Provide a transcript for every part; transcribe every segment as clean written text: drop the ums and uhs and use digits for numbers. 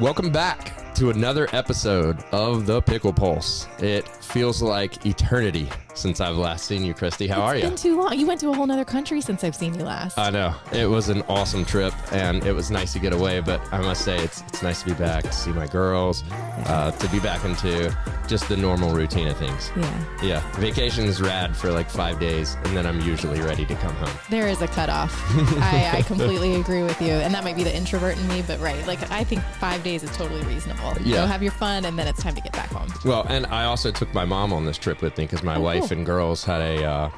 Welcome back to another episode of the Pickle Pulse. It feels like eternity since I've last seen you, Christy. How are you? It's been too long. You went to a whole nother country since I've seen you last. I know. It was an awesome trip, and it was nice to get away, but I must say it's nice to be back, to see my girls, to be back into just the normal routine of things. Yeah. Vacation is rad for like 5 days, and then I'm usually ready to come home. There is a cutoff. I completely agree with you, and that might be the introvert in me, but right. Like, I think 5 days is totally reasonable. Yeah. Go have your fun, and then it's time to get back home. Well, and I also took my mom on this trip with me because my wife and girls had a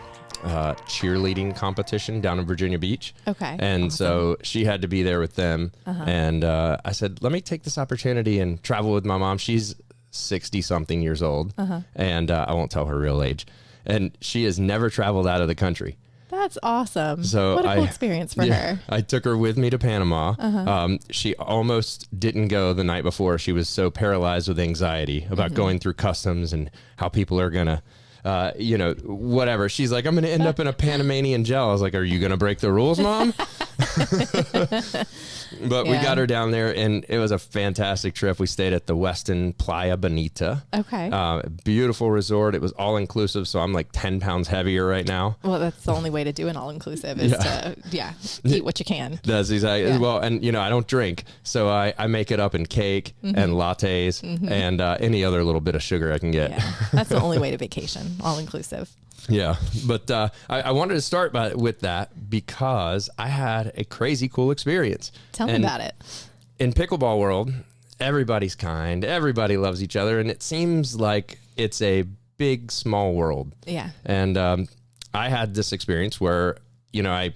cheerleading competition down in Virginia Beach. Okay. And awesome. So she had to be there with them. And I said, let me take this opportunity and travel with my mom. She's 60-something years old, and I won't tell her real age. And she has never traveled out of the country. That's awesome. So what a cool experience for her. I took her with me to Panama. She almost didn't go the night before. She was so paralyzed with anxiety about going through customs and how people are going to, whatever. She's like, I'm going to end up in a Panamanian jail. I was like, are you going to break the rules, Mom? But we got her down there, and it was a fantastic trip. We stayed at the Westin Playa Bonita. Okay. Beautiful resort. It was all inclusive, so I'm like 10 pounds heavier right now. Well, that's the only way to do an all-inclusive is to eat what you can. That's exactly. Yeah. Well, and I don't drink, so I make it up in cake and lattes and any other little bit of sugar I can get. Yeah. That's the only way to vacation, all-inclusive. Yeah, but I wanted to start with that because I had a crazy cool experience. Tell me about it. In pickleball world, everybody's kind, everybody loves each other, and it seems like it's a big, small world. Yeah. And I had this experience where, I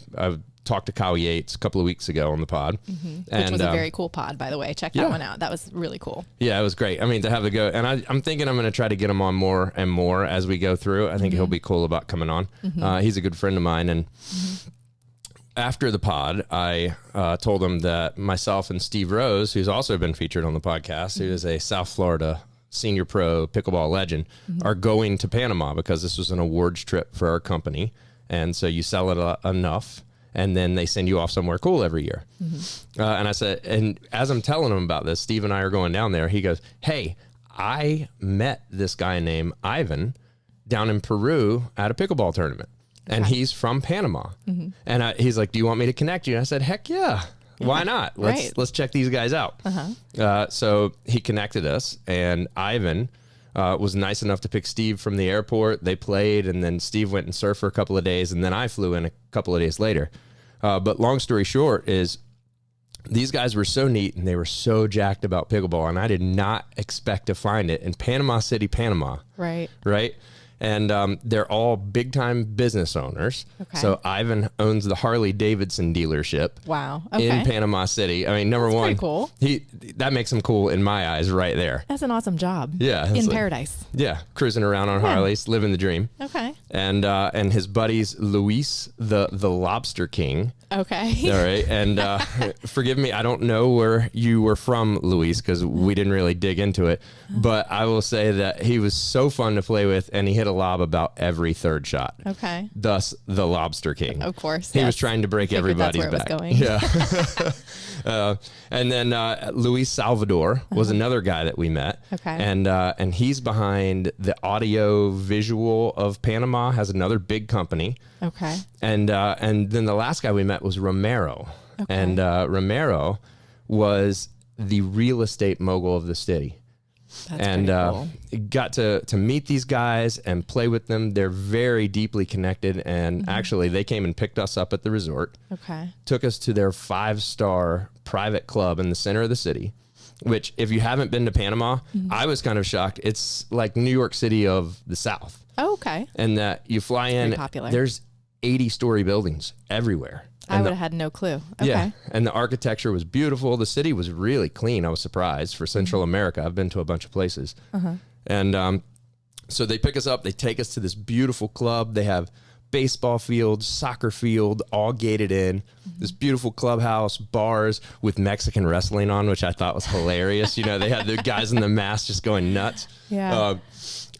talked to Kyle Yates a couple of weeks ago on the pod. Which was a very cool pod, by the way. Check that one out. That was really cool. Yeah, it was great. I mean, to have the go. And I'm thinking I'm going to try to get him on more and more as we go through. I think he'll be cool about coming on. He's a good friend of mine. And after the pod, I told him that myself and Steve Rose, who's also been featured on the podcast, who is a South Florida senior pro pickleball legend, are going to Panama because this was an awards trip for our company. And so you sell it enough, and then they send you off somewhere cool every year. And I said, and as I'm telling him about this, Steve and I are going down there. He goes, hey, I met this guy named Ivan down in Peru at a pickleball tournament. And he's from Panama. And he's like, do you want me to connect you? And I said, heck yeah. Why not? Let's check these guys out. So he connected us, and Ivan was nice enough to pick Steve from the airport. They played, and then Steve went and surfed for a couple of days, and then I flew in a couple of days later. But long story short is these guys were so neat, and they were so jacked about pickleball, and I did not expect to find it in Panama City, Panama. Right. And they're all big-time business owners. Okay. So Ivan owns the Harley Davidson dealership. Wow. Okay. In Panama City. I mean, number one, cool. That makes him cool in my eyes right there. That's an awesome job. Yeah. In paradise. Yeah. Cruising around on Harleys, living the dream. Okay. And his buddies, Luis, the Lobster King. Okay. All right. And forgive me, I don't know where you were from, Luis, because we didn't really dig into it. But I will say that he was so fun to play with, and he hit a lob about every third shot. Okay. Thus, the Lobster King. Of course. He was trying to break everybody's back. That's where it was going. Yeah. And then Luis Salvador was another guy that we met. Okay. And he's behind the audio visual of Panama, has another big company. Okay. And then the last guy we met was Romero. Okay. And Romero was the real estate mogul of the city. That's cool. Got to meet these guys and play with them. They're very deeply connected. And actually, they came and picked us up at the resort. Okay. Took us to their 5-star private club in the center of the city, which if you haven't been to Panama, I was kind of shocked. It's like New York City of the South. Oh, okay. And that you fly in, there's 80-story buildings everywhere. I would have had no clue. Okay. Yeah, and the architecture was beautiful. The city was really clean. I was surprised for Central America. I've been to a bunch of places. And so they pick us up. They take us to this beautiful club. They have baseball field, soccer field, all gated in. This beautiful clubhouse, bars with Mexican wrestling on, which I thought was hilarious. They had the guys in the mask just going nuts. Yeah.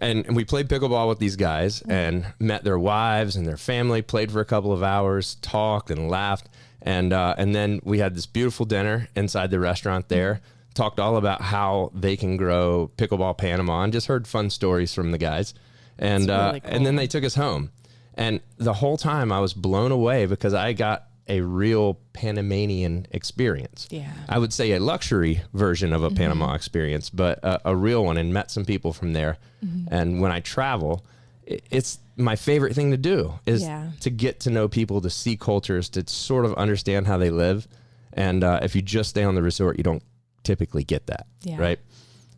And we played pickleball with these guys and met their wives and their family, played for a couple of hours, talked and laughed. And then we had this beautiful dinner inside the restaurant there. talked all about how they can grow Pickleball Panama, and just heard fun stories from the guys. And really cool. And then they took us home. And the whole time I was blown away because I got a real Panamanian experience. Yeah. I would say a luxury version of a Panama experience, but a real one, and met some people from there. And when I travel, it's my favorite thing to do is to get to know people, to see cultures, to sort of understand how they live. And if you just stay on the resort, you don't typically get that, right?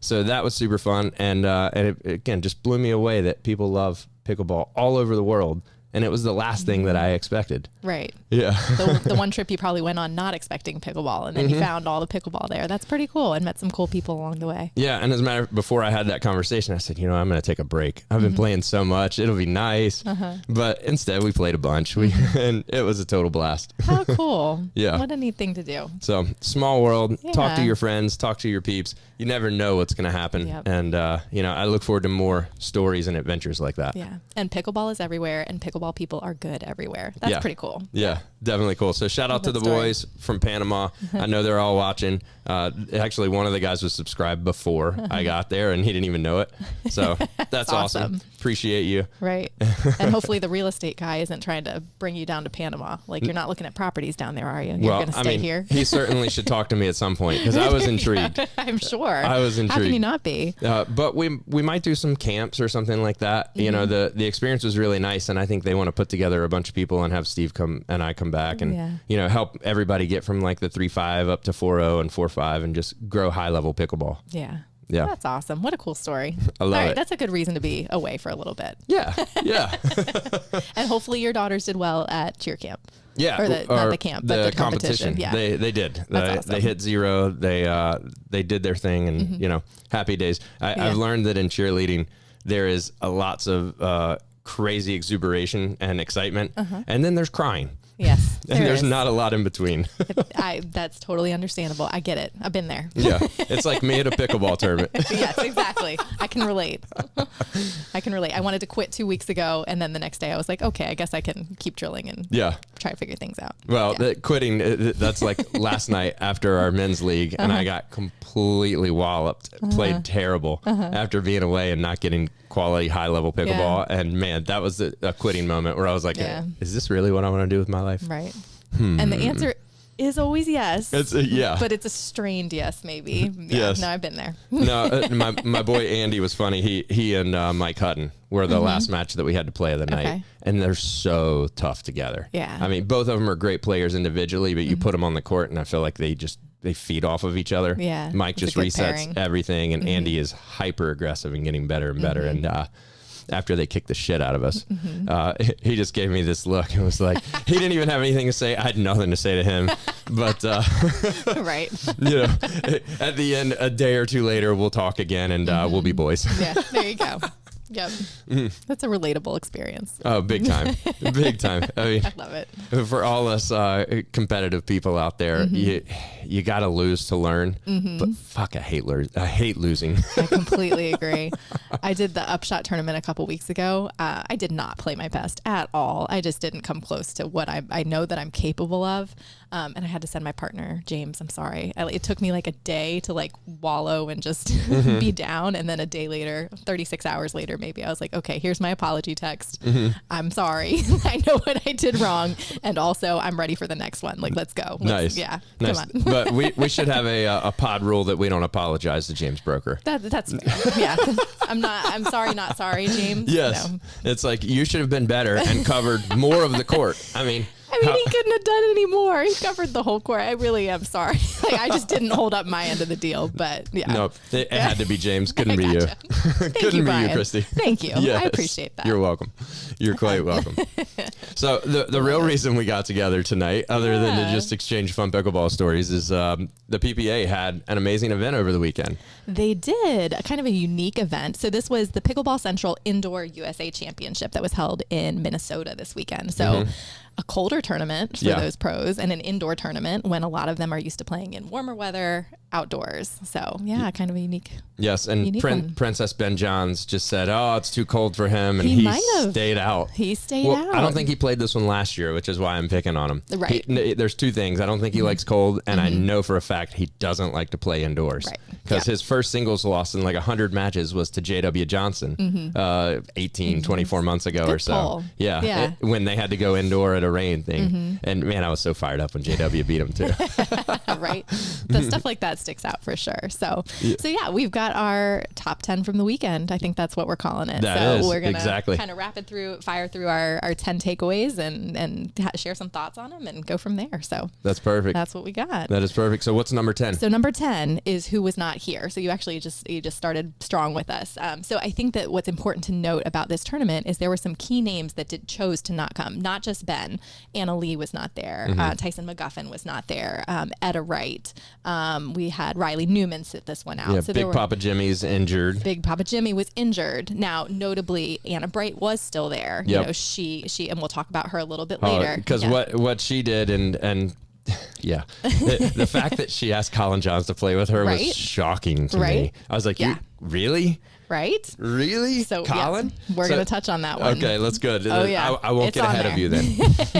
So that was super fun. And it, again, just blew me away that people love pickleball all over the world. And it was the last thing that I expected. Right. Yeah. The one trip you probably went on not expecting pickleball, and then you found all the pickleball there. That's pretty cool, and met some cool people along the way. Yeah, and as a matter of, before I had that conversation, I said, you know, I'm going to take a break. I've been playing so much. It'll be nice. But instead, we played a bunch, and it was a total blast. How cool. Yeah. What a neat thing to do. So, small world. Yeah. Talk to your friends. Talk to your peeps. You never know what's going to happen. Yep. And, you know, I look forward to more stories and adventures like that. Yeah. And pickleball is everywhere, and pickleball people are good everywhere. That's pretty cool. Yeah, definitely cool. So shout out to the boys from Panama. I know they're all watching. Actually, one of the guys was subscribed before I got there, and he didn't even know it. So that's awesome. Appreciate you. Right. And hopefully the real estate guy isn't trying to bring you down to Panama. Like, you're not looking at proproperties down there, are you? You're going to stay here? He certainly should talk to me at some point, because I was intrigued. I'm sure. I was intrigued. How can you not be? But we might do some camps or something like that. You know, the experience was really nice, and I think they want to put together a bunch of people and have Steve come back and you know, help everybody get from like the 3.5 up to 4.0 and 4.5 and just grow high level pickleball. Yeah. Yeah. That's awesome. What a cool story. I love it. That's a good reason to be away for a little bit. Yeah. Yeah. And hopefully your daughters did well at cheer camp. Yeah. Or not the camp, but the competition. Yeah. They did. Awesome. They hit 0. They did their thing, and you know, happy days. I've learned that in cheerleading there is lots of crazy exuberation and excitement, and then there's crying. Yes. And there's not a lot in between. That's totally understandable. I get it. I've been there. Yeah. It's like me at a pickleball tournament. Yes, exactly. I can relate. I wanted to quit 2 weeks ago, and then the next day I was like, okay, I guess I can keep drilling and try to figure things out. Well, quitting, that's like last night after our men's league, and I got completely walloped, played terrible after being away and not getting quality high level pickleball. And man, that was a quitting moment where I was like, is this really what I want to do with my life? Right. And the answer is always yes. It's but it's a strained yes, maybe. Yes. No, I've been there. No, my boy Andy was funny. He and Mike Hutton were the last match that we had to play of the night, and they're so tough together. Yeah. I mean, both of them are great players individually, but you put them on the court, and I feel like they feed off of each other. Yeah. Mike just resets everything, and Andy is hyper aggressive and getting better and better. And after they kicked the shit out of us, he just gave me this look and was like, he didn't even have anything to say. I had nothing to say to him, but right. You know, at the end, a day or two later, we'll talk again, and we'll be boys. Yeah, there you go. Yep. That's a relatable experience. Oh, big time. Big time. I mean, I love it. For all us competitive people out there, you got to lose to learn. But fuck, I hate losing. I completely agree. I did the Upshot tournament a couple weeks ago. I did not play my best at all. I just didn't come close to what I know that I'm capable of. And I had to send my partner, James, I'm sorry. It took me like a day to like wallow and just be down. And then a day later, 36 hours later, maybe I was like, okay, here's my apology text. I'm sorry. I know what I did wrong. And also I'm ready for the next one. Like, let's go. Nice. Yeah. Nice. Come on. But we should have a pod rule that we don't apologize to James Broker. That's fair. Yeah. I'm sorry, not sorry, James. Yes. No. It's like, you should have been better and covered more of the court. I mean, he couldn't have done any more. He covered the whole court. I really am sorry. Like, I just didn't hold up my end of the deal, but yeah. No, it had to be James. Couldn't be you. Couldn't be you, Christy. Thank you. Yes. I appreciate that. You're welcome. You're quite welcome. So the real reason we got together tonight, other than to just exchange fun pickleball stories, is the PPA had an amazing event over the weekend. They did. A kind of a unique event. So this was the Pickleball Central Indoor USA Championship that was held in Minnesota this weekend. So a colder tournament for those pros and an indoor tournament when a lot of them are used to playing in warmer weather outdoors. So kind of a unique. Yes. And Princess Ben Johns just said, oh, it's too cold for him. And he stayed out. He stayed out. I don't think he played this one last year, which is why I'm picking on him. Right. There's two things. I don't think he likes cold. And I know for a fact he doesn't like to play indoors. Right. Because his first singles loss in like 100 matches was to J.W. Johnson 18, 24 months ago or so. Pull. Yeah. When they had to go indoor at a rain thing. And man, I was so fired up when J.W. beat him too. Right. The stuff like that sticks out for sure. So we've got our top 10 from the weekend. I think that's what we're calling it. We're going to kind of fire through our 10 takeaways and share some thoughts on them and go from there. So that's perfect. That's what we got. That is perfect. So what's number 10? So number 10 is who was not here. So you actually just started strong with us. So I think that what's important to note about this tournament is there were some key names that chose to not come. Not just Ben. Anna Lee was not there. Tyson McGuffin was not there. Etta Wright. We had Riley Newman sit this one out. Yeah, so Big Papa Jimmy's injured. Big Papa Jimmy was injured. Now, notably, Anna Bright was still there. Yep. You know, she and we'll talk about her a little bit later. Because what she did and yeah, the fact that she asked Colin Johns to play with her was shocking to me. I was like, you really? Right? Really? So, Colin? We're going to touch on that one. Okay, let's go. Oh, yeah. I won't get ahead of you then.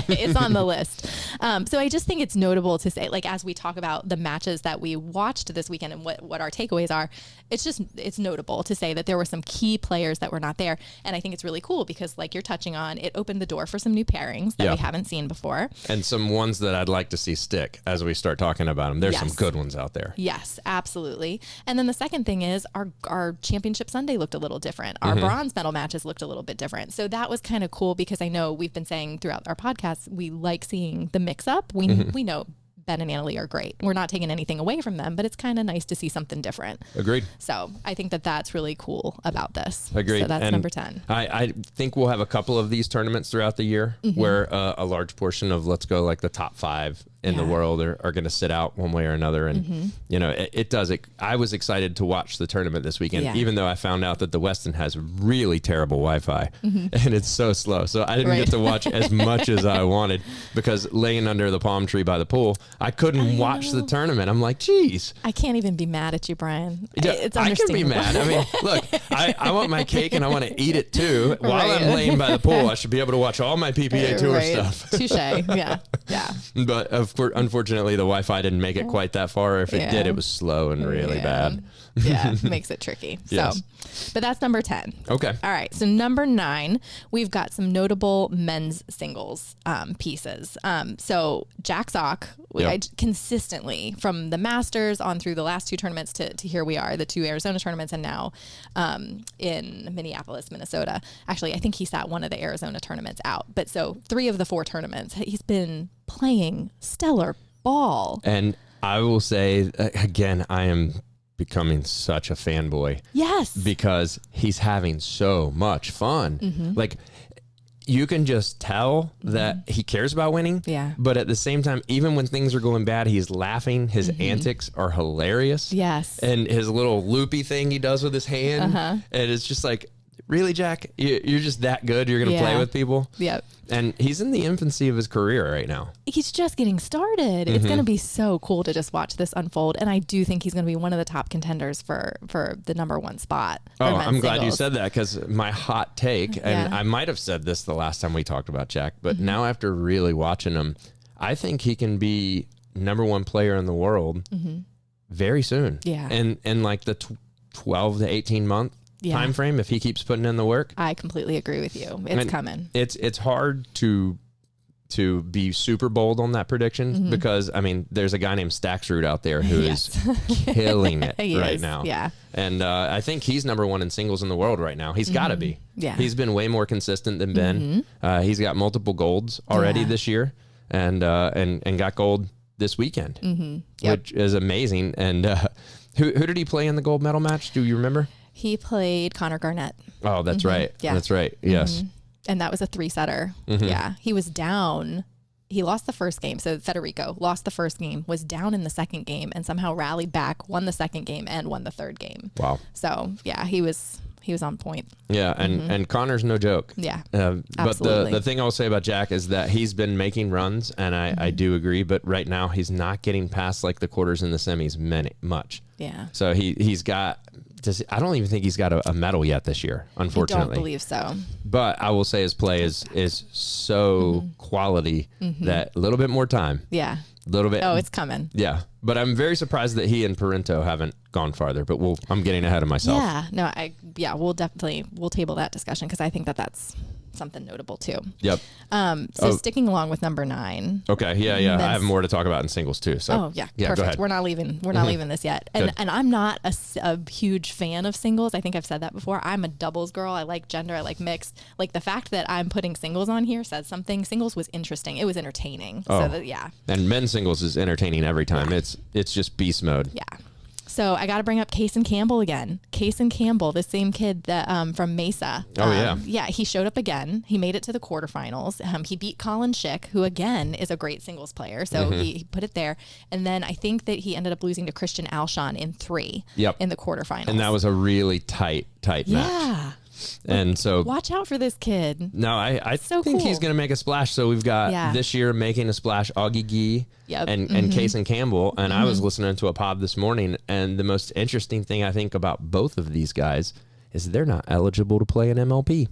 It's on the list. So I just think it's notable to say, like, as we talk about the matches that we watched this weekend and what our takeaways are, it's notable to say that there were some key players that were not there. And I think it's really cool because, like you're touching on, it opened the door for some new pairings that we haven't seen before. And some ones that I'd like to see stick as we start talking about them. There's some good ones out there. Yes, absolutely. And then the second thing is our championship Sunday looked a little different. Our bronze medal matches looked a little bit different. So that was kind of cool because I know we've been saying throughout our podcast, we like seeing the mix up. We know Ben and Anna Lee are great. We're not taking anything away from them, but it's kind of nice to see something different. Agreed. So I think that's really cool about this. Agreed. So that's number 10. I think we'll have a couple of these tournaments throughout the year where a large portion of, let's go like the top 5 in the world are going to sit out one way or another. And, you know, it does. I was excited to watch the tournament this weekend, even though I found out that the Westin has really terrible Wi-Fi and it's so slow. So I didn't get to watch as much as I wanted because laying under the palm tree by the pool, I couldn't watch the tournament. I'm like, geez. I can't even be mad at you, Brian. It's understandable. I can be mad. I mean, look, I want my cake and I want to eat it too. While I'm laying by the pool, I should be able to watch all my PPA Tour stuff. Touche. Yeah. But unfortunately, the Wi-Fi didn't make it quite that far. If it did, it was slow and really bad. Yeah, makes it tricky. Yes. So, but that's number 10. Okay. All right. So number 9, we've got some notable men's singles pieces. So Jack Sock, consistently from the Masters on through the last 2 tournaments to here we are, the 2 Arizona tournaments, and now in Minneapolis, Minnesota. Actually, I think he sat one of the Arizona tournaments out. But so 3 of the 4 tournaments, he's been playing stellar ball. And I will say, again, I am becoming such a fanboy. Yes. Because he's having so much fun. Like, you can just tell that he cares about winning. Yeah. But at the same time, even when things are going bad, he's laughing. His antics are hilarious. Yes. And his little loopy thing he does with his hand. And it's just like, really, Jack? You're just that good? You're going to play with people? Yep. And he's in the infancy of his career right now. He's just getting started. It's going to be so cool to just watch this unfold. And I do think he's going to be one of the top contenders for the number 1 spot. Oh, I'm glad you said that because my hot take, and I might have said this the last time we talked about Jack, but now after really watching him, I think he can be number 1 player in the world very soon. Yeah. And like the 12 to 18 month time frame if he keeps putting in the work. I completely agree with you. It's coming. It's hard to be super bold on that prediction because I mean there's a guy named Staxrud out there who is killing it right now. Yeah. And I think he's number 1 in singles in the world right now. He's got to be. Yeah. He's been way more consistent than Ben. He's got multiple golds already this year and got gold this weekend, which is amazing. And who did he play in the gold medal match? Do you remember? He played Connor Garnett. Oh, that's right. Yeah. That's right. Yes. And that was a 3-setter. Yeah. He was down. He lost the first game. So Federico lost the first game, was down in the second game, and somehow rallied back, won the second game, and won the third game. Wow. So, yeah, he was He was on point. Yeah, and Connor's no joke. Yeah, but absolutely. the thing I'll say about Jack is that he's been making runs, and I do agree. But right now he's not getting past like the quarters and the semis much. Yeah. So he's got. I don't even think he's got a medal yet this year, unfortunately. I don't believe so. But I will say his play is so quality that a little bit more time. Yeah. A little bit. Oh, it's coming. Yeah. But I'm very surprised that he and Parento haven't gone farther, but I'm getting ahead of myself. Yeah. No, we'll table that discussion because I think that's something notable too. Yep. So sticking along with number 9. Okay. Yeah. I have more to talk about in singles too. So. Oh yeah. Perfect. Go ahead. We're not leaving this yet. And I'm not a huge fan of singles. I think I've said that before. I'm a doubles girl. I like gender. I like mixed. Like the fact that I'm putting singles on here says something. Singles was interesting. It was entertaining. Oh. So yeah. And men's singles is entertaining every time. Yeah. It's just beast mode. Yeah. So I got to bring up Case and Campbell again. Case and Campbell, the same kid that from Mesa. Oh, yeah. Yeah, he showed up again. He made it to the quarterfinals. He beat Colin Schick, who again is a great singles player. So he put it there. And then I think that he ended up losing to Christian Alshon in 3 in the quarterfinals. And that was a really tight match. Yeah. And so watch out for this kid. No, I think he's going to make a splash. So we've got this year making a splash, Augie Gee and Case and Campbell. And I was listening to a pod this morning, and the most interesting thing I think about both of these guys is they're not eligible to play an MLP.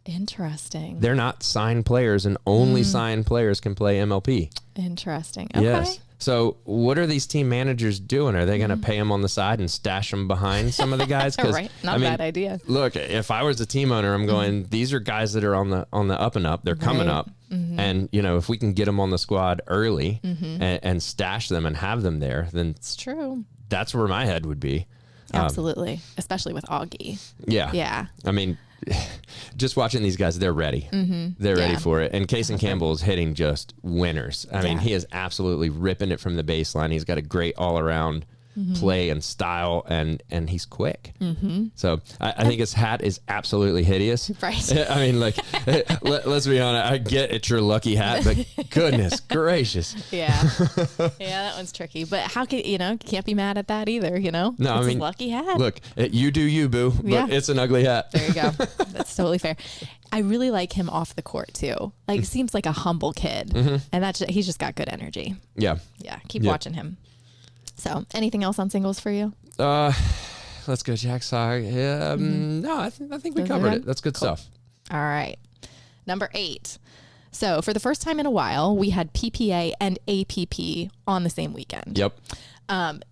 Interesting. They're not signed players, and only signed players can play MLP. Interesting. Okay. Yes. So what are these team managers doing? Are they going to pay them on the side and stash them behind some of the guys? Right. Not a bad idea. Look, if I was a team owner, I'm going, these are guys that are on the up and up. They're coming up. And, if we can get them on the squad early and stash them and have them there, then it's true. That's where my head would be. Absolutely. Especially with Augie. Yeah. Yeah. I mean, just watching these guys, they're ready. They're ready for it. And Case and Campbell is hitting just winners. I mean, he is absolutely ripping it from the baseline. He's got a great all-around play and style, and he's quick. So I think his hat is absolutely hideous. Right. I mean, like, let's be honest. I get it's your lucky hat, but goodness gracious. Yeah, that one's tricky. But how can can't be mad at that either. No, it's his lucky hat. Look, you do you, boo. But it's an ugly hat. There you go. That's totally fair. I really like him off the court too. Like, seems like a humble kid, and he's just got good energy. Yeah. Keep watching him. So, anything else on singles for you? Let's go, Jack Sog. No, I think we covered it. That's good stuff. All right. Number 8. So, for the first time in a while, we had PPA and APP on the same weekend. Yep.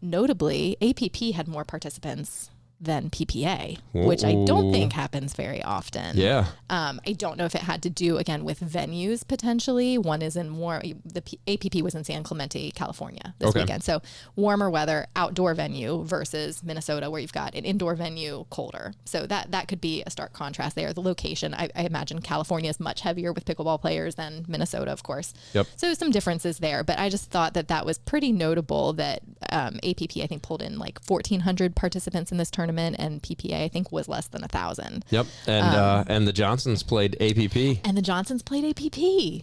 Notably, APP had more participants than PPA, which I don't think happens very often. Yeah. I don't know if it had to do, again, with venues potentially. One is the APP was in San Clemente, California this weekend. So warmer weather, outdoor venue versus Minnesota, where you've got an indoor venue, colder. So that could be a stark contrast there. The location, I imagine California is much heavier with pickleball players than Minnesota, of course. Yep. So some differences there, but I just thought that was pretty notable that APP, I think, pulled in like 1,400 participants in this tournament, and PPA, I think, was less than 1,000. Yep. And the Johnsons played APP. And the Johnsons played APP.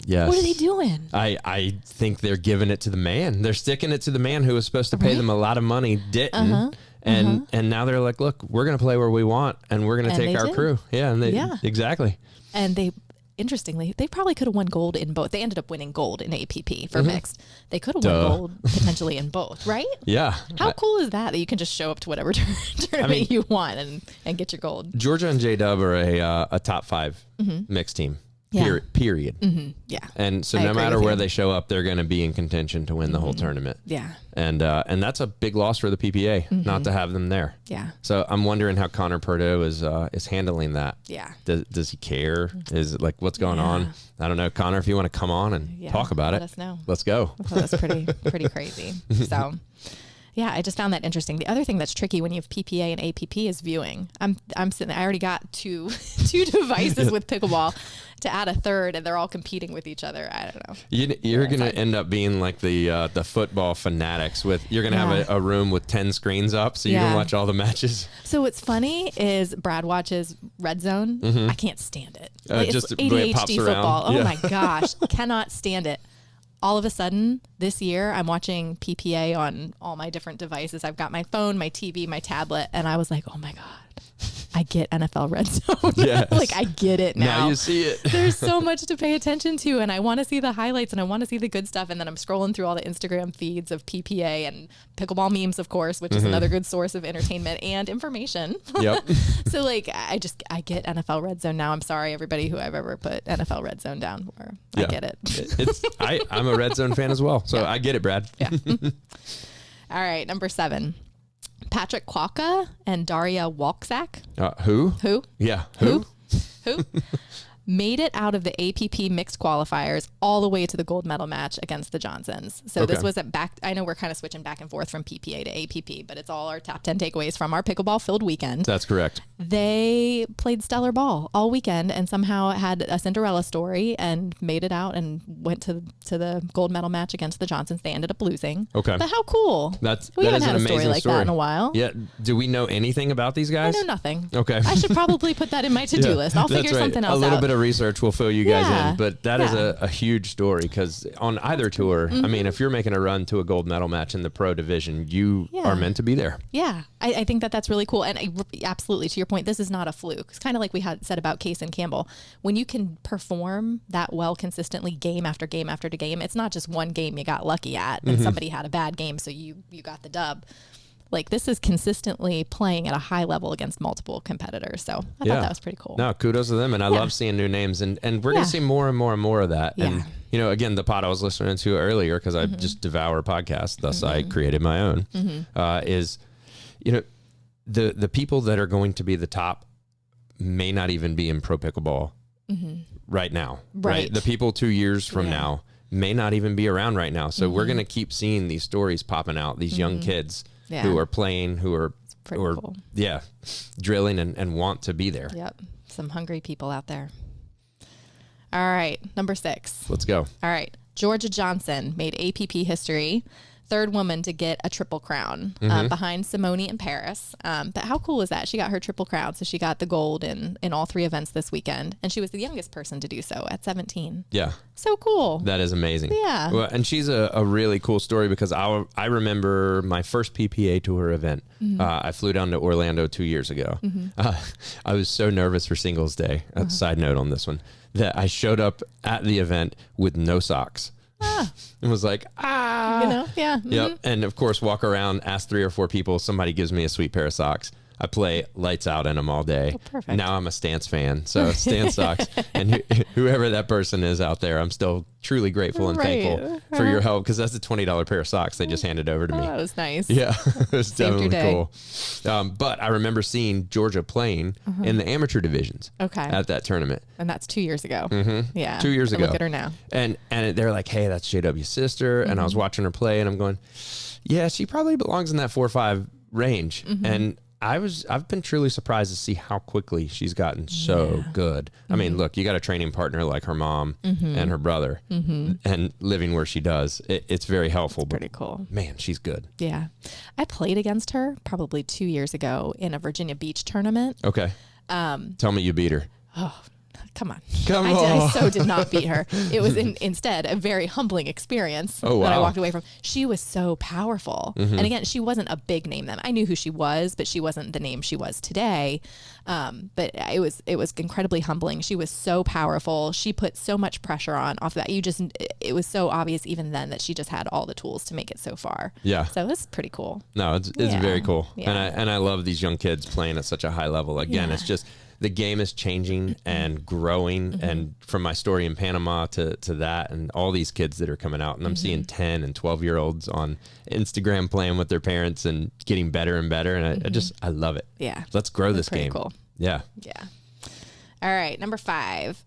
Yes. What are they doing? I think they're giving it to the man. They're sticking it to the man who was supposed to pay them a lot of money, didn't. And now they're like, look, we're going to play where we want, and we're going to take our crew. Yeah. And exactly. And interestingly, they probably could have won gold in both. They ended up winning gold in APP for mixed. They could have won gold potentially in both, right? Yeah. How cool is that you can just show up to whatever tournament you want and get your gold? Georgia and J-Dub are a top 5 mixed team. Yeah. Period. Yeah. And so no matter where they show up, they're going to be in contention to win the whole tournament. Yeah. And that's a big loss for the PPA not to have them there. Yeah. So I'm wondering how Connor Perdue is handling that. Yeah. Does he care? Is it like, what's going on? I don't know. Connor, if you want to come on and talk about it, let us know. Let's go. That's pretty crazy. So. Yeah, I just found that interesting. The other thing that's tricky when you have PPA and APP is viewing. I'm sitting there, I already got two devices with pickleball to add a third, and they're all competing with each other. I don't know. You're going to end up being like the football fanatics you're going to have a room with 10 screens up so you can watch all the matches. So what's funny is Brad watches Red Zone. I can't stand it. Just it's the way it pops ADHD football. around. Oh my gosh, cannot stand it. All of a sudden this year, I'm watching PPA on all my different devices. I've got my phone, my TV, my tablet, and I was like, oh my God, I get NFL Red Zone. Yes. Like, I get it now. Now you see it. There's so much to pay attention to, and I want to see the highlights, and I want to see the good stuff. And then I'm scrolling through all the Instagram feeds of PPA and pickleball memes, of course, which is another good source of entertainment and information. Yep. So like, I get NFL Red Zone now. I'm sorry, everybody who I've ever put NFL Red Zone down for. I get it. I'm a Red Zone fan as well, so I get it, Brad. Yeah. All right, number 7. Patrick Kwaka and Daria Walczak. Who? Who? Yeah. Who? Made it out of the APP mixed qualifiers all the way to the gold medal match against the Johnsons. So this was I know we're kind of switching back and forth from PPA to APP, but it's all our top 10 takeaways from our pickleball filled weekend. That's correct. They played stellar ball all weekend and somehow had a Cinderella story and made it out and went to the gold medal match against the Johnsons. They ended up losing. Okay. But how cool. We haven't had an a story amazing like that in a while. Yeah. Do we know anything about these guys? I know nothing. Okay. I should probably put that in my to-do list. I'll figure something else out. A little bit of research will fill you guys Yeah. in, but that is a huge story because on either tour, I mean, if you're making a run to a gold medal match in the pro division, you are meant to be there. Yeah. I think that's really cool. And absolutely, to your point, this is not a fluke. It's kind of like we had said about Case and Campbell. When you can perform that well consistently game after game after game, it's not just one game you got lucky at and somebody had a bad game, so you got the dub. Like, this is consistently playing at a high level against multiple competitors. So I thought that was pretty cool. No, kudos to them. And I love seeing new names. And we're going to see more and more and more of that. Yeah. And, you know, again, the pod I was listening to earlier, because I just devour podcasts, thus I created my own, is, you know, the people that are going to be the top may not even be in pro pickleball right now. Right. The people 2 years from now may not even be around right now. So we're going to keep seeing these stories popping out, these young kids who are playing, who are cool. drilling and want to be there. Yep. Some hungry people out there. All right. Number 6. Let's go. All right. Georgia Johnson made APP history. 3rd woman to get a triple crown behind Simone in Paris. But how cool is that? She got her triple crown. So she got the gold in all 3 events this weekend. And she was the youngest person to do so at 17. Yeah. So cool. That is amazing. Yeah. Well, and she's a really cool story because I remember my first PPA tour event. I flew down to Orlando 2 years ago. I was so nervous for singles day. A side note on this one, that I showed up at the event with no socks. And was like, you know, Yep. And of course, walk around, ask 3 or 4 people. Somebody gives me a sweet pair of socks. I play lights out in them all day. Oh, perfect. Now I'm a Stance fan, so Stance socks. And whoever that person is out there, I'm still truly grateful and thankful for your help, because that's a $20 pair of socks they just handed over to me. That was nice. Yeah, it was Saved definitely cool. But I remember seeing Georgia playing in the amateur divisions at that tournament. And that's 2 years ago. Yeah. 2 years ago. Look at her now. And they're like, hey, that's JW's sister. And I was watching her play and I'm going, yeah, she probably belongs in that 4 or 5 range. And I've been truly surprised to see how quickly she's gotten so good. I mean, look, you got a training partner like her mom and her brother and living where she does. It's very helpful. Pretty cool. Man, she's good. Yeah. I played against her probably 2 years ago in a Virginia Beach tournament. Okay. Tell me you beat her. Oh, come on. Come on. I so did not beat her. It was instead a very humbling experience that I walked away from. She was so powerful. And again, she wasn't a big name then. I knew who she was, but she wasn't the name she was today. But it was incredibly humbling. She was so powerful. She put so much pressure on off of that. It was so obvious even then that she just had all the tools to make it so far. Yeah. So it was pretty cool. No, it's very cool. Yeah. And I love these young kids playing at such a high level. Again, it's just, the game is changing and growing. And from my story in Panama to that, and all these kids that are coming out, and I'm seeing 10 and 12-year-olds on Instagram playing with their parents and getting better and better. And I love it. Yeah. Let's grow this game. Cool. Yeah. Yeah. All right. Number 5.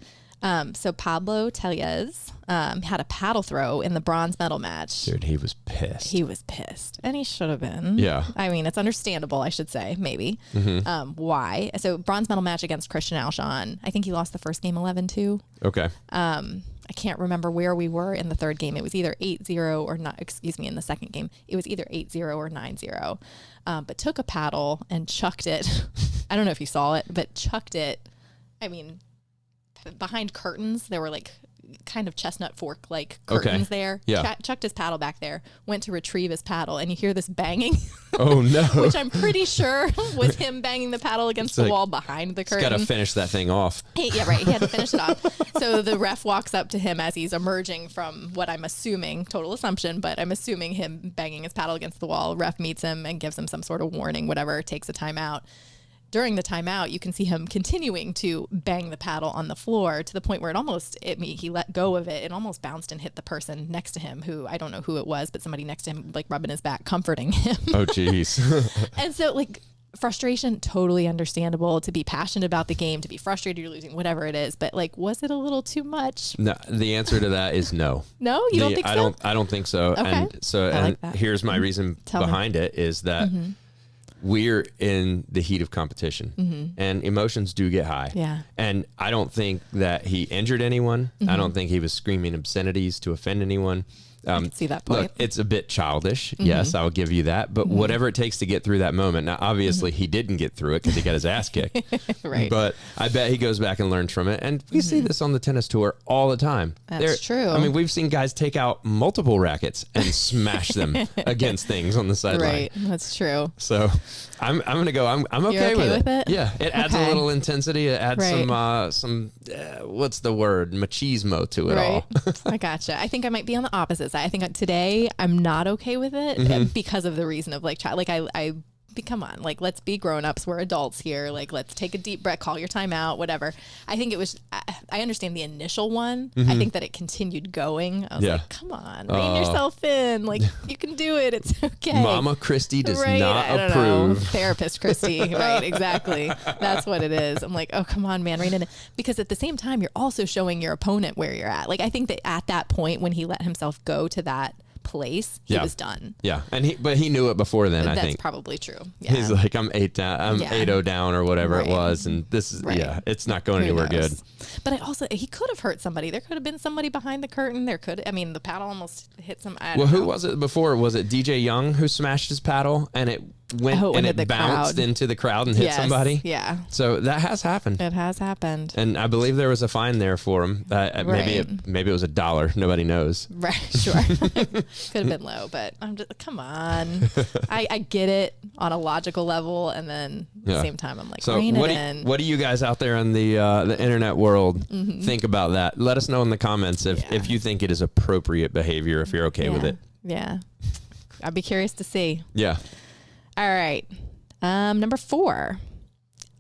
So Pablo Tellez had a paddle throw in the bronze medal match. Dude, he was pissed. He was pissed. And he should have been. Yeah. I mean, it's understandable, I should say, maybe. Why? So bronze medal match against Christian Alshon. I think he lost the first game 11-2. Okay. I can't remember where we were in the third game. It was either 8-0 or not. Excuse me, in the second game. It was either 8-0 or 9-0. But took a paddle and chucked it. I don't know if you saw it, but chucked it. I mean, behind curtains, there were like kind of chestnut fork like curtains there. Yeah. Chucked his paddle back there, went to retrieve his paddle, and you hear this banging. Oh no. Which I'm pretty sure was him banging the paddle against the wall behind the curtain. He's got to finish that thing off. Yeah, right. He had to finish it off. So the ref walks up to him as he's emerging from what I'm assuming, total assumption, but I'm assuming him banging his paddle against the wall. Ref meets him and gives him some sort of warning, whatever, takes a timeout. During the timeout, you can see him continuing to bang the paddle on the floor to the point where he let go of it. It almost bounced and hit the person next to him, who I don't know who it was, but somebody next to him, like rubbing his back, comforting him. Oh, geez. And so, like, frustration, totally understandable, to be passionate about the game, to be frustrated you're losing, whatever it is. But, like, was it a little too much? No, the answer to that is no. No? You don't think so? I don't think so. Okay. And here's my reason behind it is that we're in the heat of competition and emotions do get high. Yeah. And I don't think that he injured anyone. I don't think he was screaming obscenities to offend anyone. I can see that point. Look, it's a bit childish. Yes, I'll give you that. But whatever it takes to get through that moment. Now, obviously, he didn't get through it because he got his ass kicked. Right. But I bet he goes back and learns from it. And we see this on the tennis tour all the time. That's true. I mean, we've seen guys take out multiple rackets and smash them against things on the sideline. Right. That's true. So I'm going to go. I'm okay, with it. Yeah. It adds a little intensity. It adds some what's the word? Machismo to it all. I gotcha. I think I might be on the opposite side. I think today I'm not okay with it because of the reason of like come on, like, let's be grown-ups. We're adults here. Like, let's take a deep breath, call your time out, whatever. I think it was, I understand the initial one. I think that it continued going. I was like, come on, rein yourself in. Like, you can do it. It's okay. Mama Christie does not approve. Therapist Christie. Right. Exactly. That's what it is. I'm like, oh, come on, man, rein it in. Because at the same time, you're also showing your opponent where you're at. Like, I think that at that point, when he let himself go to that place, he was done. Yeah. But he knew it before then. That's I think probably true. Yeah. He's like, I'm 8-0 down or whatever it was, and this is it's not going anywhere good. But he could have hurt somebody. There could have been somebody behind the curtain. The paddle almost hit some. Who was it before? Was it DJ Young who smashed his paddle and it went and it bounced into the crowd and hit somebody? Yeah. So that has happened. It has happened. And I believe there was a fine there for him. Maybe it was $1. Nobody knows. Right. Sure. Could have been low, but I'm just, come on. I get it on a logical level, and then at the same time, I'm like, rein it in. What do you guys out there in the internet world think about that? Let us know in the comments if you think it is appropriate behavior, if you're okay with it. Yeah. I'd be curious to see. Yeah. All right. Number 4,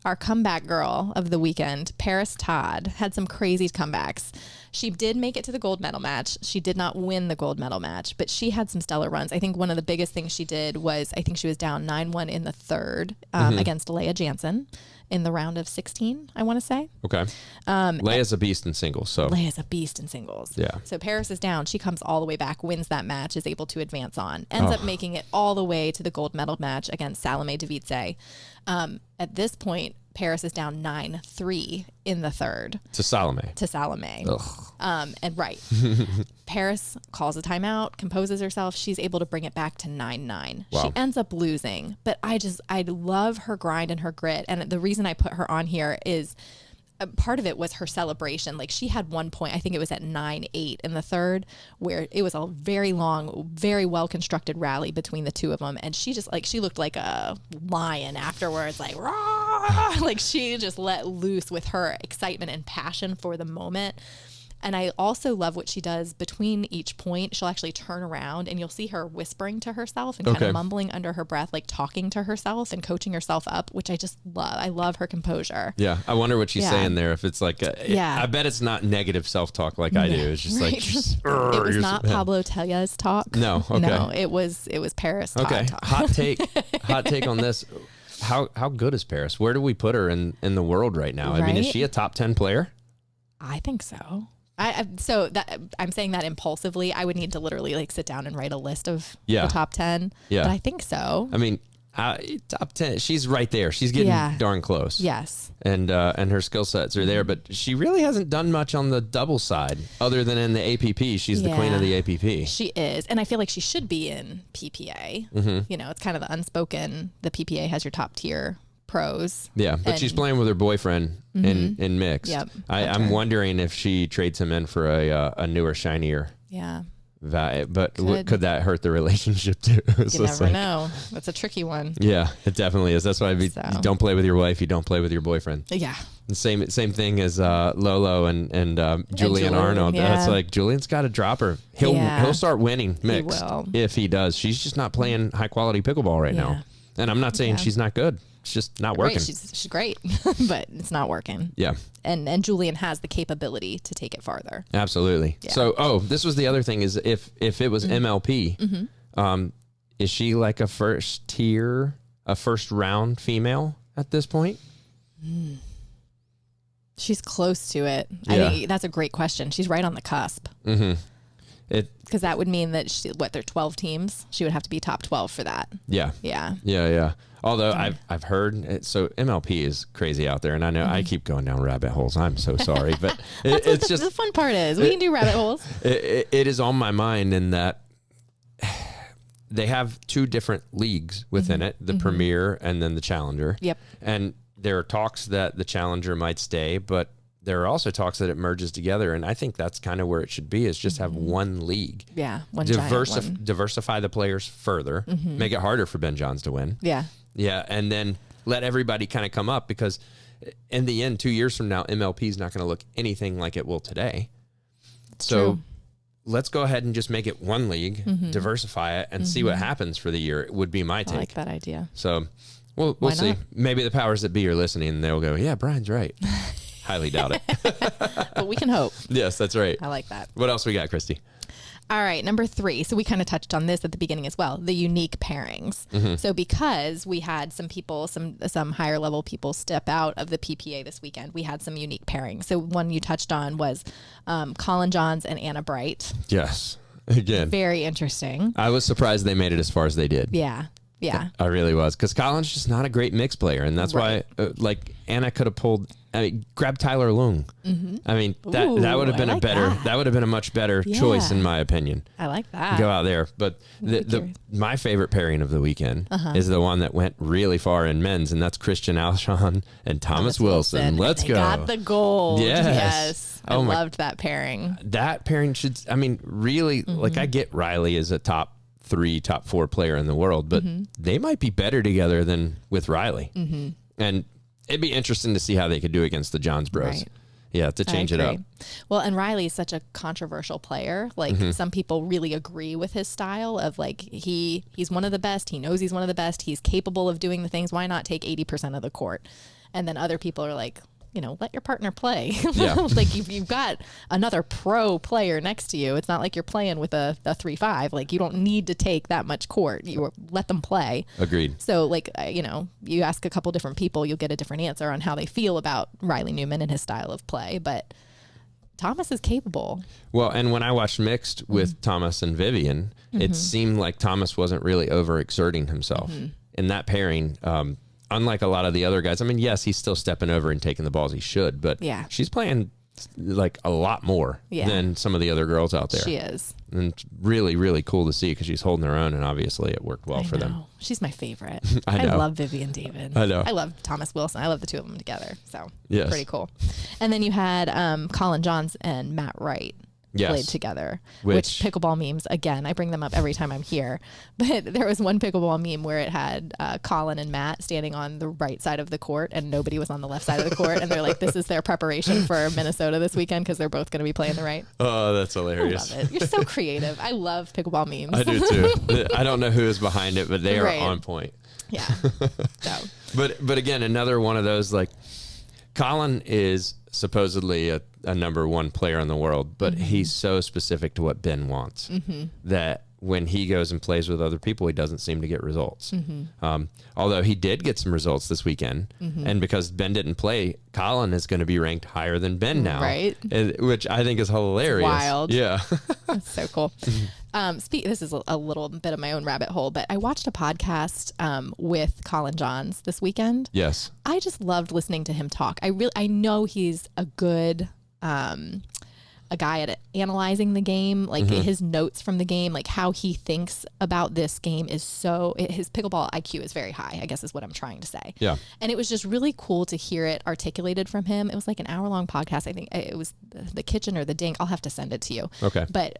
our comeback girl of the weekend, Paris Todd, had some crazy comebacks. She did make it to the gold medal match. She did not win the gold medal match, but she had some stellar runs. I think one of the biggest things she did was, I think she was down 9-1 in the third against Leah Jansen in the round of 16, I want to say. Okay. Leia's a beast in singles. Leia's a beast in singles. Yeah. So Paris is down. She comes all the way back, wins that match, is able to advance on, ends up making it all the way to the gold medal match against Salome Device. At this point, Paris is down 9-3 in the third. To Salome. Paris calls a timeout, composes herself. She's able to bring it back to 9-9. Wow. She ends up losing, but I love her grind and her grit. And the reason I put her on here is part of it was her celebration. Like, she had one point, I think it was at 9-8 in the third, where it was a very long, very well constructed rally between the two of them. And she just she looked like a lion afterwards, like, rah! Like, she just let loose with her excitement and passion for the moment. And I also love what she does between each point. She'll actually turn around and you'll see her whispering to herself and kind of mumbling under her breath, like talking to herself and coaching herself up, which I just love. I love her composure. Yeah. I wonder what she's saying there. If it's like, I bet it's not negative self-talk like I do. It's just like, it was not Pablo Tella's talk. No. Okay. No, it was Paris Todd talk. Hot take on this. How good is Paris? Where do we put her in the world right now? I mean, is she a top 10 player? I think so. I'm saying that impulsively. I would need to literally sit down and write a list of the top 10. Yeah. But I think so. I mean, top 10, she's right there. She's getting darn close. Yes. And her skill sets are there, but she really hasn't done much on the double side other than in the APP. She's the queen of the APP. She is. And I feel like she should be in PPA. You know, it's kind of the unspoken, the PPA has your top tier pros. Yeah, but she's playing with her boyfriend in mixed. Yep. I'm wondering if she trades him in for a newer, shinier. Yeah. But could that hurt the relationship too? You never know. That's a tricky one. Yeah, it definitely is. That's why you don't play with your wife. You don't play with your boyfriend. Yeah. The same thing as Lolo and Julian Arnold. Yeah. That's like Julian's got to drop her. He'll start winning mixed if he does. She's just not playing high quality pickleball right now. And I'm not saying she's not good. It's just not working. Right. She's great, but it's not working. Yeah. And Julian has the capability to take it farther. Absolutely. Yeah. So, this was the other thing is if it was MLP, is she like a first round female at this point? She's close to it. Yeah. I think that's a great question. She's right on the cusp. Because that would mean that they're 12 teams. She would have to be top 12 for that. Yeah. Yeah. Yeah. Although I've heard so MLP is crazy out there, and I know I keep going down rabbit holes. I'm so sorry, but it's just the fun part is we can do rabbit holes. It is on my mind in that they have two different leagues within it: the Premier and then the Challenger. Yep. And there are talks that the Challenger might stay, but there are also talks that it merges together, and I think that's kind of where it should be, is just have one league. Yeah, giant one. Diversify the players further, make it harder for Ben Johns to win. Yeah. Yeah, and then let everybody kind of come up, because in the end, 2 years from now, MLP is not going to look anything like it will today. So let's go ahead and just make it one league, diversify it, and see what happens for the year. It would be my take. I like that idea. So we'll see. Maybe the powers that be are listening, and they'll go, yeah, Brian's right. Highly doubt it. But we can hope. Yes, that's right. I like that. What else we got, Christy? All right, number 3. So we kind of touched on this at the beginning as well, the unique pairings. So because we had some people, some higher level people step out of the PPA this weekend, we had some unique pairings. So one you touched on was Colin Johns and Anna Bright. Yes. Again. Very interesting. I was surprised they made it as far as they did. Yeah. Yeah. I really was, because Colin's just not a great mix player, and that's why Anna could have pulled. I mean, grab Tyler Lung. I mean, that would have been that would have been a much better choice in my opinion. I like that. Go out there, but my favorite pairing of the weekend is the one that went really far in men's, and that's Christian Alshon and Thomas Wilson. Let's go. Got the gold. Yes. I loved that pairing. That pairing should. I mean, really, like I get Riley as a top 3, top 4 player in the world, but they might be better together than with Riley. And it'd be interesting to see how they could do against the Johns Bros. Right. Yeah, to change it up. Well, and Riley's such a controversial player. Like some people really agree with his style of like he's one of the best. He knows he's one of the best. He's capable of doing the things. Why not take 80% of the court? And then other people are like, let your partner play. Yeah. Like you've got another pro player next to you. It's not like you're playing with a 3-5. Like you don't need to take that much court. You let them play. Agreed. So like, you ask a couple different people, you'll get a different answer on how they feel about Riley Newman and his style of play. But Thomas is capable. Well, and when I watched mixed with Thomas and Vivian, it seemed like Thomas wasn't really overexerting himself in that pairing. Unlike a lot of the other guys, I mean, yes, he's still stepping over and taking the balls he should, but she's playing like a lot more than some of the other girls out there. She is. And it's really, really cool to see, because she's holding her own, and obviously it worked well for them. She's my favorite. I know. I love Vivian David. I know. I love Thomas Wilson. I love the two of them together. So pretty cool. And then you had Colin Johns and Matt Wright. Played together, which pickleball memes, again, I bring them up every time I'm here, but there was one pickleball meme where it had Colin and Matt standing on the right side of the court and nobody was on the left side of the court, and they're like, this is their preparation for Minnesota this weekend because they're both going to be playing the right. Oh, that's hilarious. I love it. You're so creative. I love pickleball memes. I do too. I don't know who is behind it, but they are on point. Yeah. So. But again, another one of those, like, Colin is supposedly a number 1 player in the world, but he's so specific to what Ben wants that when he goes and plays with other people, he doesn't seem to get results. Although he did get some results this weekend, and because Ben didn't play, Colin is going to be ranked higher than Ben now, right? Which I think is hilarious. It's wild. Yeah. That's so cool. This is a little bit of my own rabbit hole, but I watched a podcast with Colin Johns this weekend. Yes. I just loved listening to him talk. I know he's a good a guy at analyzing the game, like his notes from the game, like how he thinks about this game is his pickleball IQ is very high, I guess is what I'm trying to say. Yeah. And it was just really cool to hear it articulated from him. It was like an hour-long podcast. I think it was the Kitchen or the Dink. I'll have to send it to you. Okay. But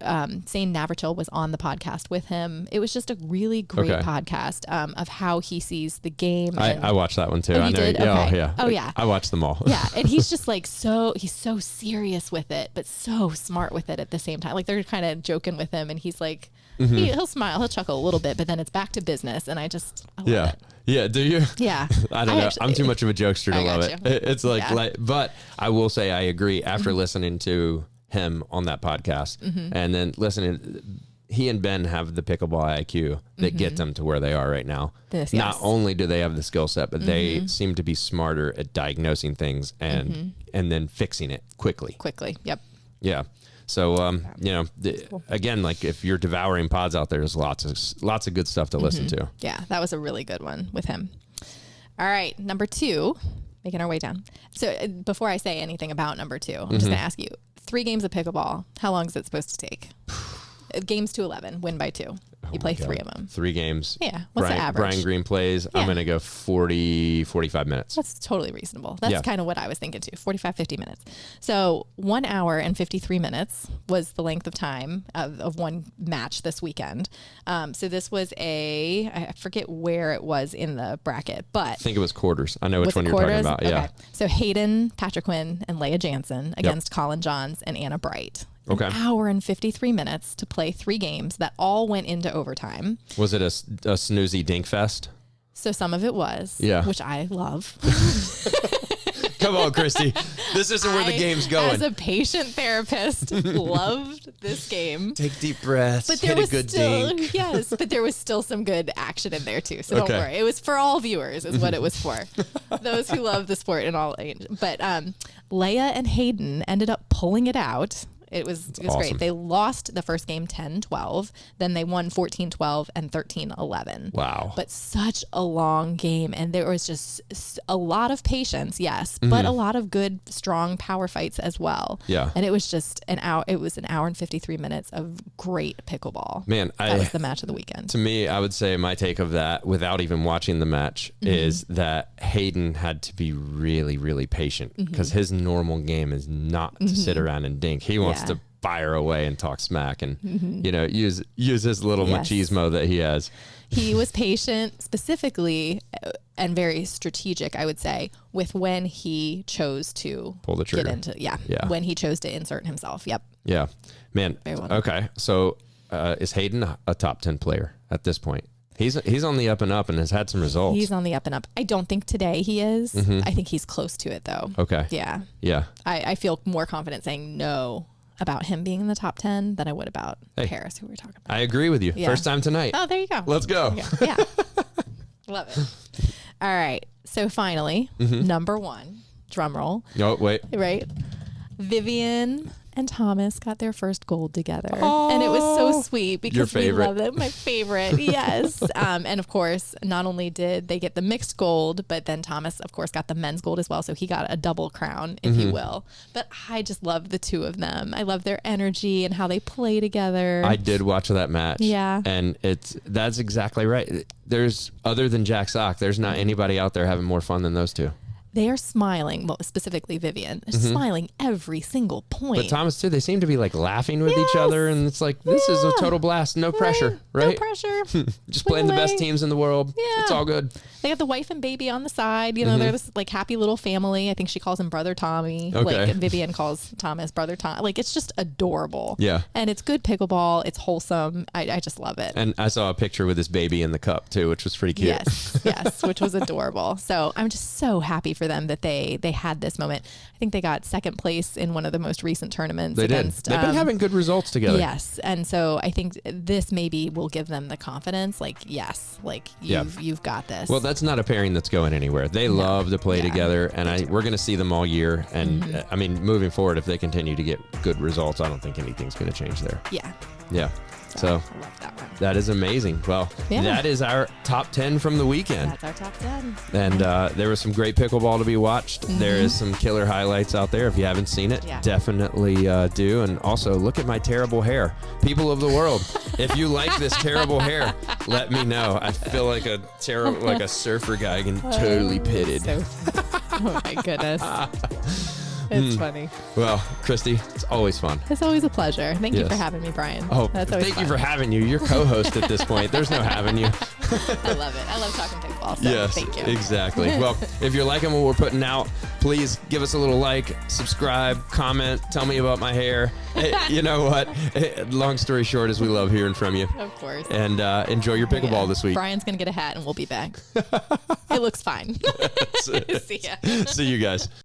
Zane Navratil was on the podcast with him. It was just a really great podcast of how he sees the game. I watched that one too. Oh, I you know. did? Yeah, Okay. yeah. Oh, yeah. I watched them all. Yeah. And he's just like he's so serious with it, but so smart with it at the same time. Like they're kind of joking with him, and he's like, he'll smile, he'll chuckle a little bit, but then it's back to business. And I love it. Yeah. Do you? Yeah. I don't know. Actually, I'm too much of a jokester to love got it. It's like, but I will say I agree after listening to him on that podcast and then listening. He and Ben have the pickleball IQ that get them to where they are right now. Not only do they have the skill set, but they seem to be smarter at diagnosing things and then fixing it quickly. Yep. Yeah. So, again, like if you're devouring pods out there, there's lots of good stuff to listen to. Yeah, that was a really good one with him. All right, number 2, making our way down. So before I say anything about number 2, I'm just going to ask you, 3 games of pickleball, how long is it supposed to take? Games to 11, win by 2. You play 3 of them. 3 games. Yeah. What's the average? Brian Green plays. I'm going to go 40, 45 minutes. That's totally reasonable. That's kind of what I was thinking too. 45, 50 minutes. So 1 hour and 53 minutes was the length of time of one match this weekend. So this was I forget where it was in the bracket, but I think it was quarters. I know which one you're talking about. Yeah. Okay. So Hayden, Patrick Quinn, and Leah Jansen against Colin Johns and Anna Bright. Okay. An hour and 53 minutes to play 3 games that all went into overtime. Was it a snoozy dink fest? So some of it was, which I love. Come on, Christy. This isn't where the game's going. As a patient therapist, loved this game. Take deep breaths. But there hit was a good still, dink. Yes, but there was still some good action in there too. So don't worry. It was for all viewers is what it was for. Those who love the sport in all age. But Leia and Hayden ended up pulling it out. It was awesome. Great. They lost the first game 10-12. Then they won 14-12 and 13-11. Wow. But such a long game. And there was just a lot of patience, yes, but a lot of good, strong power fights as well. Yeah. And it was just an hour. It was an hour and 53 minutes of great pickleball. Man, that was the match of the weekend. To me, I would say my take of that, without even watching the match, is that Hayden had to be really, really patient because his normal game is not to sit around and dink. He wants to fire away and talk smack and use his little machismo that he has. He was patient specifically and very strategic, I would say, with when he chose to pull the trigger. Get into when he chose to insert himself. Yep. Yeah. Man. Okay. So is Hayden a top 10 player at this point? He's on the up and up and has had some results. He's on the up and up. I don't think today he is. I think he's close to it though. Okay. Yeah. Yeah. I feel more confident saying no about him being in the top 10 than I would about Harris, who we were talking about. I agree with you. Yeah. First time tonight. Oh, there you go. Let's go. Yeah. Love it. All right. So finally, number 1, drum roll. Oh, wait. Right. Vivian and Thomas got their first gold together. Oh, and it was so sweet because we love it. My favorite. Yes. And of course, not only did they get the mixed gold, but then Thomas, of course, got the men's gold as well. So he got a double crown, if you will. But I just love the 2 of them. I love their energy and how they play together. I did watch that match. Yeah. And that's exactly right. There's, other than Jack Sock, there's not anybody out there having more fun than those 2. They are smiling, well, specifically Vivian, smiling every single point. But Thomas, too, they seem to be like laughing with each other. And it's like, this is a total blast. No pressure, right? No pressure. Just playing the best teams in the world. Yeah. It's all good. They got the wife and baby on the side. You know, they're this like happy little family. I think she calls him Brother Tommy. Okay. Like Vivian calls Thomas Brother Tom. Like it's just adorable. Yeah. And it's good pickleball. It's wholesome. I just love it. And I saw a picture with this baby in the cup, too, which was pretty cute. Yes, which was adorable. So I'm just so happy for them that they had this moment. I think they got second place in one of the most recent tournaments. They've been having good results together. Yes. And so I think this maybe will give them the confidence, like, yes, like you've got this. Well, that's not a pairing that's going anywhere. They love to play together, and we're going to see them all year. And I mean, moving forward, if they continue to get good results, I don't think anything's going to change there. Yeah. Yeah. So I love that one. that is amazing. Well, that is our top 10 from the weekend. That's our top 10. And there was some great pickleball to be watched. There is some killer highlights out there. If you haven't seen it, definitely do. And also, look at my terrible hair. People of the world, if you like this terrible hair, let me know. I feel like a like a surfer guy getting totally pitted. So, oh my goodness. It's funny. Well, Christy, it's always fun. It's always a pleasure. Thank you for having me, Brian. Oh, that's always thank fun. you for having you. You're co-host at this point. There's no having you. I love it. I love talking pickleball. So Yes, thank you. Exactly. Well, if you're liking what we're putting out, please give us a little like, subscribe, comment, tell me about my hair. Hey, you know what? Long story short is we love hearing from you. Of course. And enjoy your pickleball this week. Brian's going to get a hat and we'll be back. It looks fine. See ya. See you guys.